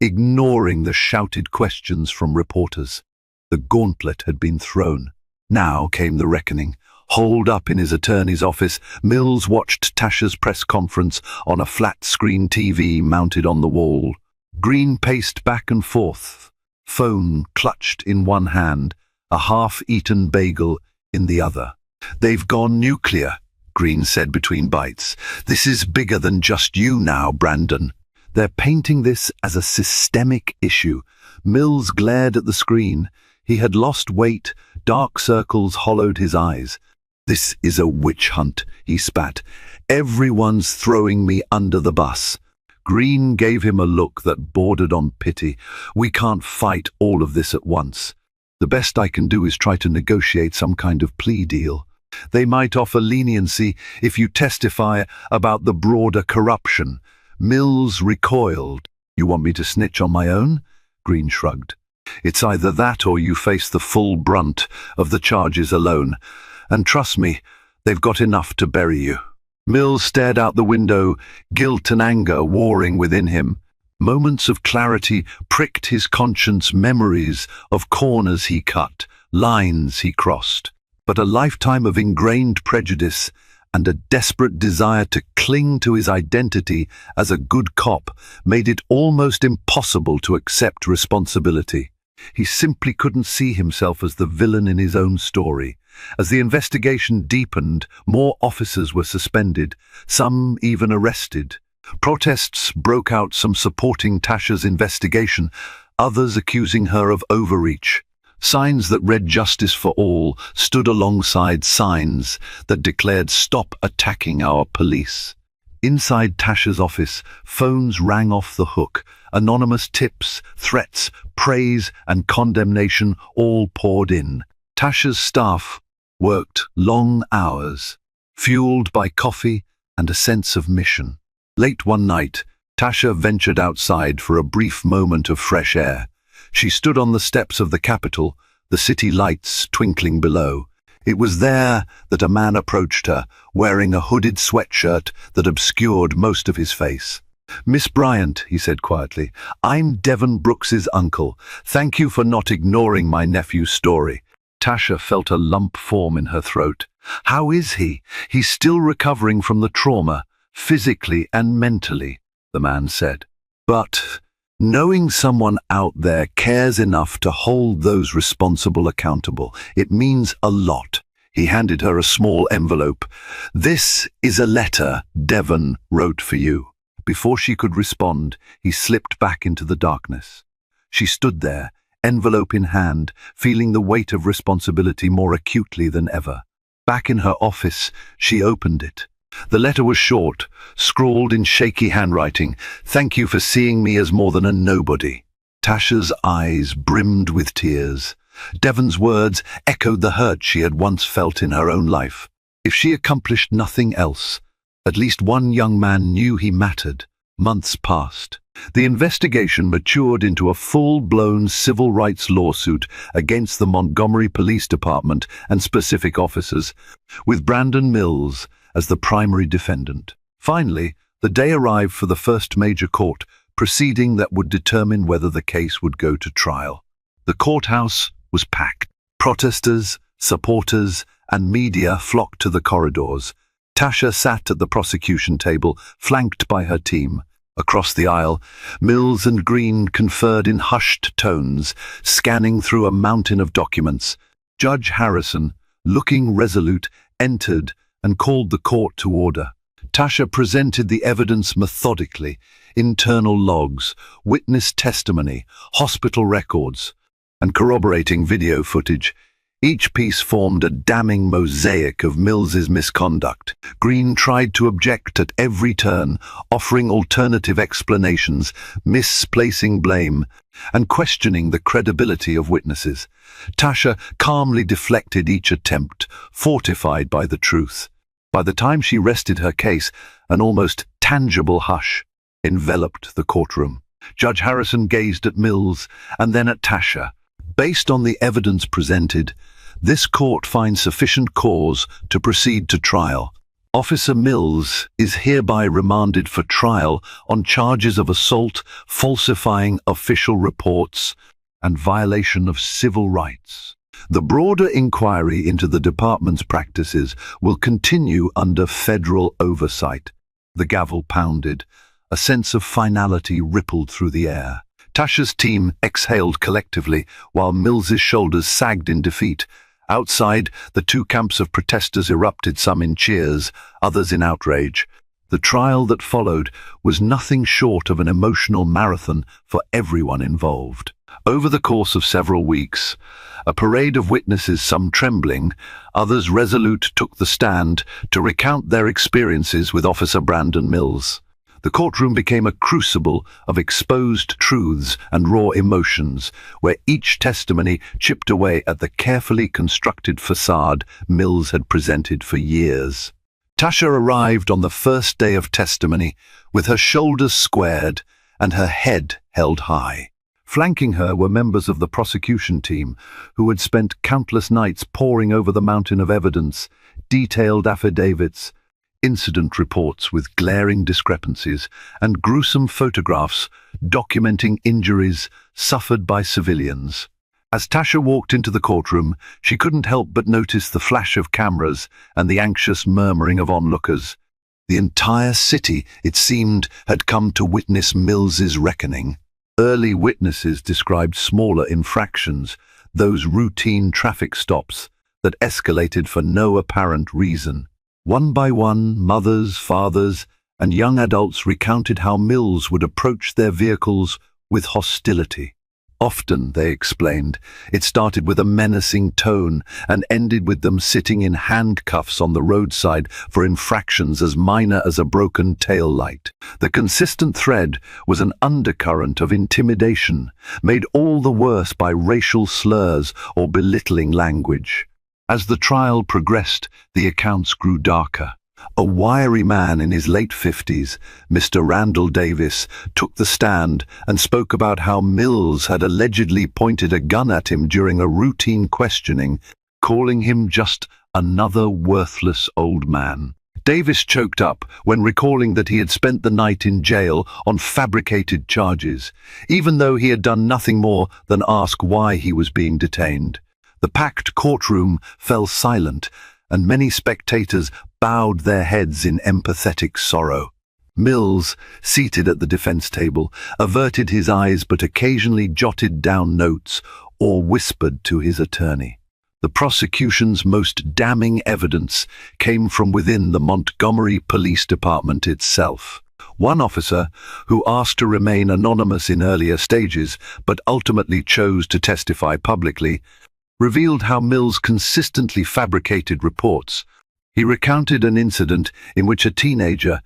ignoring the shouted questions from reporters. The gauntlet had been thrown. Now came the reckoning. Holed up in his attorney's office, Mills watched Tasha's press conference on a flat-screen TV mounted on the wall. Green paced back and forth, phone clutched in one hand, a half-eaten bagel in the other. "They've gone nuclear," Green said between bites. "This is bigger than just you now, Brandon." "They're painting this as a systemic issue." Mills glared at the screen. He had lost weight, dark circles hollowed his eyes. "This is a witch hunt," he spat. "Everyone's throwing me under the bus." Green gave him a look that bordered on pity. "We can't fight all of this at once. The best I can do is try to negotiate some kind of plea deal. They might offer leniency if you testify about the broader corruption." Mills recoiled. "You want me to snitch on my own?" Green shrugged. "It's either that or you face the full brunt of the charges alone. And trust me, they've got enough to bury you." Mills stared out the window, guilt and anger warring within him. Moments of clarity pricked his conscience, memories of corners he cut, lines he crossed. But a lifetime of ingrained prejudice and a desperate desire to cling to his identity as a good cop made it almost impossible to accept responsibility. He simply couldn't see himself as the villain in his own story. As the investigation deepened, more officers were suspended, some even arrested. Protests broke out, some supporting Tasha's investigation, others accusing her of overreach. Signs that read "Justice for All" stood alongside signs that declared "Stop attacking our police." Inside Tasha's office, phones rang off the hook. Anonymous tips, threats, praise, and condemnation all poured in. Tasha's staff worked long hours, fueled by coffee and a sense of mission. Late one night, Tasha ventured outside for a brief moment of fresh air. She stood on the steps of the Capitol, the city lights twinkling below. It was there that a man approached her, wearing a hooded sweatshirt that obscured most of his face. "Miss Bryant," he said quietly, "I'm Devon Brooks's uncle. Thank you for not ignoring my nephew's story." Tasha felt a lump form in her throat. "How is he? He's still recovering from the trauma, physically and mentally," the man said. "But knowing someone out there cares enough to hold those responsible accountable, it means a lot." He handed her a small envelope. "This is a letter Devon wrote for you." Before she could respond, he slipped back into the darkness. She stood there, envelope in hand, feeling the weight of responsibility more acutely than ever. Back in her office, she opened it. The letter was short, scrawled in shaky handwriting. "Thank you for seeing me as more than a nobody." Tasha's eyes brimmed with tears. Devon's words echoed the hurt she had once felt in her own life. If she accomplished nothing else, at least one young man knew he mattered. Months passed. The investigation matured into a full-blown civil rights lawsuit against the Montgomery Police Department and specific officers, with Brandon Mills as the primary defendant. Finally, the day arrived for the first major court proceeding that would determine whether the case would go to trial. The courthouse was packed. Protesters, supporters, and media flocked to the corridors. Tasha sat at the prosecution table, flanked by her team. Across the aisle, Mills and Green conferred in hushed tones, scanning through a mountain of documents. Judge Harrison, looking resolute, entered and called the court to order. Tasha presented the evidence methodically: internal logs, witness testimony, hospital records, and corroborating video footage. Each piece formed a damning mosaic of Mills's misconduct. Green tried to object at every turn, offering alternative explanations, misplacing blame, and questioning the credibility of witnesses. Tasha calmly deflected each attempt, fortified by the truth. By the time she rested her case, an almost tangible hush enveloped the courtroom. Judge Harrison gazed at Mills and then at Tasha. Based on the evidence presented, this court finds sufficient cause to proceed to trial. Officer Mills is hereby remanded for trial on charges of assault, falsifying official reports, and violation of civil rights. The broader inquiry into the department's practices will continue under federal oversight. The gavel pounded. A sense of finality rippled through the air. Tasha's team exhaled collectively, while Mills's shoulders sagged in defeat. Outside, the two camps of protesters erupted, some in cheers, others in outrage. The trial that followed was nothing short of an emotional marathon for everyone involved. Over the course of several weeks, a parade of witnesses, some trembling, others resolute, took the stand to recount their experiences with Officer Brandon Mills. The courtroom became a crucible of exposed truths and raw emotions, where each testimony chipped away at the carefully constructed facade Mills had presented for years. Tasha arrived on the first day of testimony with her shoulders squared and her head held high. Flanking her were members of the prosecution team who had spent countless nights poring over the mountain of evidence, detailed affidavits, incident reports with glaring discrepancies, and gruesome photographs documenting injuries suffered by civilians. As Tasha walked into the courtroom, she couldn't help but notice the flash of cameras and the anxious murmuring of onlookers. The entire city, it seemed, had come to witness Mills's reckoning. Early witnesses described smaller infractions, those routine traffic stops that escalated for no apparent reason. One by one, mothers, fathers, and young adults recounted how Mills would approach their vehicles with hostility. Often, they explained, it started with a menacing tone and ended with them sitting in handcuffs on the roadside for infractions as minor as a broken tail light. The consistent thread was an undercurrent of intimidation, made all the worse by racial slurs or belittling language. As the trial progressed, the accounts grew darker. A wiry man in his late 50s, Mr. Randall Davis, took the stand and spoke about how Mills had allegedly pointed a gun at him during a routine questioning, calling him just another worthless old man. Davis choked up when recalling that he had spent the night in jail on fabricated charges, even though he had done nothing more than ask why he was being detained. The packed courtroom fell silent, and many spectators bowed their heads in empathetic sorrow. Mills, seated at the defense table, averted his eyes but occasionally jotted down notes or whispered to his attorney. The prosecution's most damning evidence came from within the Montgomery Police Department itself. One officer, who asked to remain anonymous in earlier stages but ultimately chose to testify publicly, revealed how Mills consistently fabricated reports. He recounted an incident in which a teenager,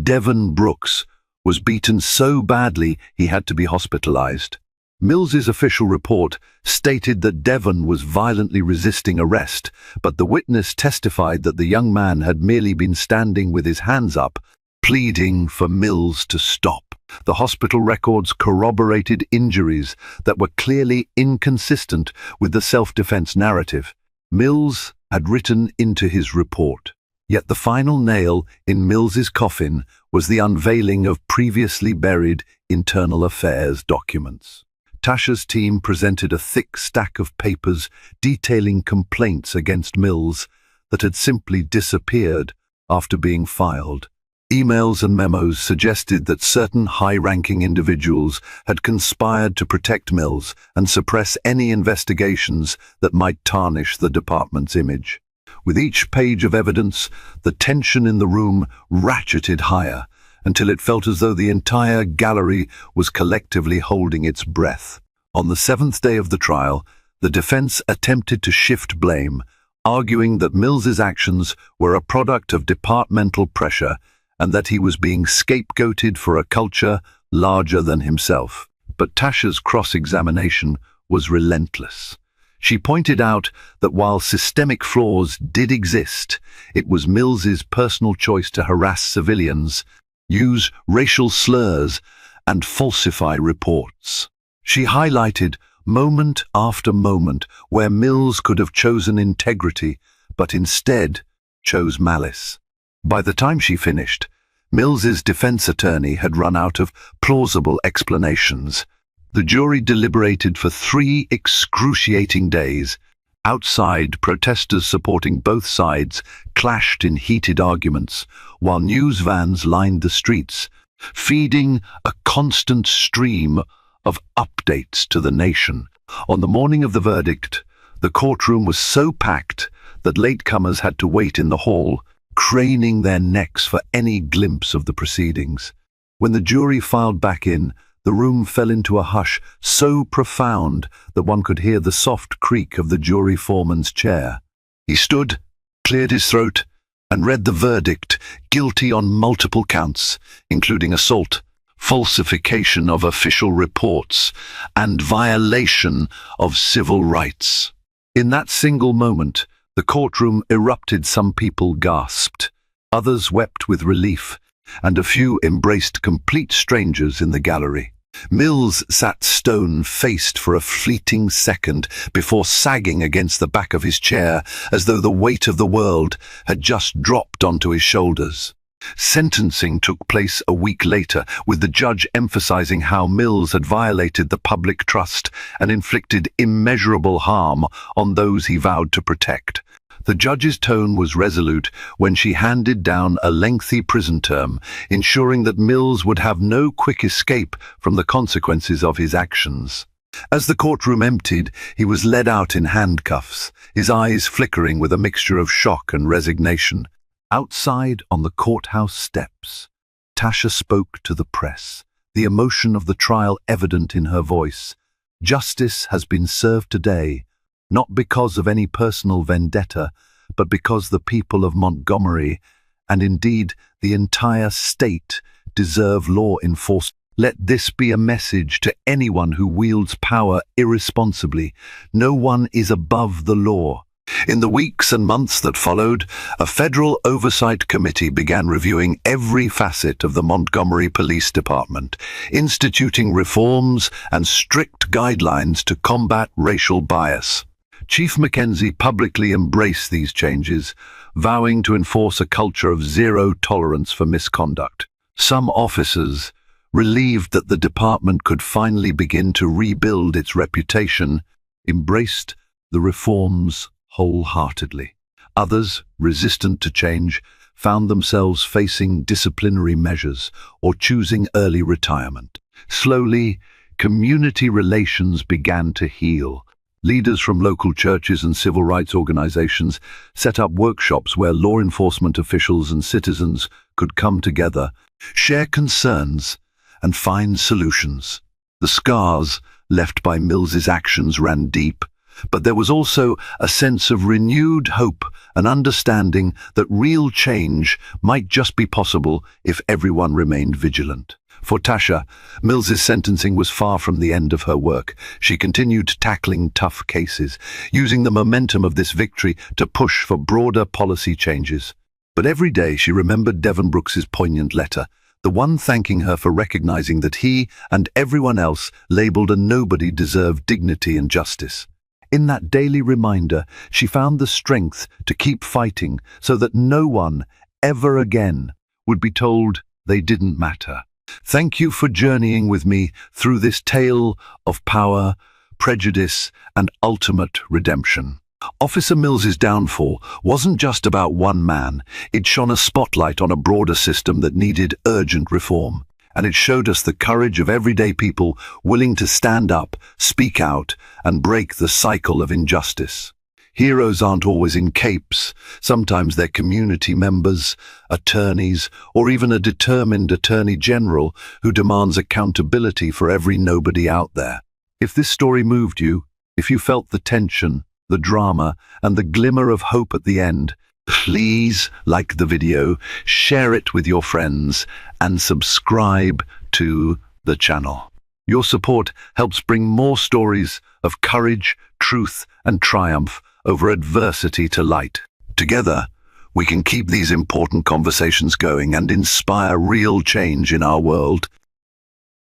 Devon Brooks, was beaten so badly he had to be hospitalized. Mills's official report stated that Devon was violently resisting arrest, but the witness testified that the young man had merely been standing with his hands up, pleading for Mills to stop. The hospital records corroborated injuries that were clearly inconsistent with the self-defense narrative Mills had written into his report. Yet the final nail in Mills's coffin was the unveiling of previously buried internal affairs documents. Tasha's team presented a thick stack of papers detailing complaints against Mills that had simply disappeared after being filed. Emails and memos suggested that certain high-ranking individuals had conspired to protect Mills and suppress any investigations that might tarnish the department's image. With each page of evidence, the tension in the room ratcheted higher until it felt as though the entire gallery was collectively holding its breath. On the seventh day of the trial, the defense attempted to shift blame, arguing that Mills's actions were a product of departmental pressure and that he was being scapegoated for a culture larger than himself. But Tasha's cross-examination was relentless. She pointed out that while systemic flaws did exist, it was Mills's personal choice to harass civilians, use racial slurs, and falsify reports. She highlighted moment after moment where Mills could have chosen integrity, but instead chose malice. By the time she finished, Mills's defense attorney had run out of plausible explanations. The jury deliberated for 3 excruciating days. Outside, protesters supporting both sides clashed in heated arguments, while news vans lined the streets, feeding a constant stream of updates to the nation. On the morning of the verdict, the courtroom was so packed that latecomers had to wait in the hall, craning their necks for any glimpse of the proceedings. When the jury filed back in, the room fell into a hush so profound that one could hear the soft creak of the jury foreman's chair. He stood, cleared his throat, and read the verdict, guilty on multiple counts, including assault, falsification of official reports, and violation of civil rights. In that single moment, the courtroom erupted. Some people gasped, others wept with relief, and a few embraced complete strangers in the gallery. Mills sat stone-faced for a fleeting second before sagging against the back of his chair as though the weight of the world had just dropped onto his shoulders. Sentencing took place a week later, with the judge emphasizing how Mills had violated the public trust and inflicted immeasurable harm on those he vowed to protect. The judge's tone was resolute when she handed down a lengthy prison term, ensuring that Mills would have no quick escape from the consequences of his actions. As the courtroom emptied, he was led out in handcuffs, his eyes flickering with a mixture of shock and resignation. Outside on the courthouse steps, Tasha spoke to the press, the emotion of the trial evident in her voice. Justice has been served today, not because of any personal vendetta, but because the people of Montgomery, and indeed the entire state, deserve law enforcement. Let this be a message to anyone who wields power irresponsibly. No one is above the law. In the weeks and months that followed, a federal oversight committee began reviewing every facet of the Montgomery Police Department, instituting reforms and strict guidelines to combat racial bias. Chief Mackenzie publicly embraced these changes, vowing to enforce a culture of zero tolerance for misconduct. Some officers, relieved that the department could finally begin to rebuild its reputation, embraced the reforms wholeheartedly. Others, resistant to change, found themselves facing disciplinary measures or choosing early retirement. Slowly, community relations began to heal. Leaders from local churches and civil rights organizations set up workshops where law enforcement officials and citizens could come together, share concerns, and find solutions. The scars left by Mills's actions ran deep, but there was also a sense of renewed hope and understanding that real change might just be possible if everyone remained vigilant. For Tasha, Mills's sentencing was far from the end of her work. She continued tackling tough cases, using the momentum of this victory to push for broader policy changes. But every day she remembered Devon Brooks's poignant letter, the one thanking her for recognizing that he and everyone else labeled a nobody deserved dignity and justice. In that daily reminder, she found the strength to keep fighting so that no one, ever again, would be told they didn't matter. Thank you for journeying with me through this tale of power, prejudice, and ultimate redemption. Officer Mills's downfall wasn't just about one man. It shone a spotlight on a broader system that needed urgent reform. And it showed us the courage of everyday people willing to stand up, speak out, and break the cycle of injustice. Heroes aren't always in capes. Sometimes they're community members, attorneys, or even a determined attorney general who demands accountability for every nobody out there. If this story moved you, if you felt the tension, the drama, and the glimmer of hope at the end, please like the video, share it with your friends, and subscribe to the channel. Your support helps bring more stories of courage, truth, and triumph over adversity to light. Together, we can keep these important conversations going and inspire real change in our world.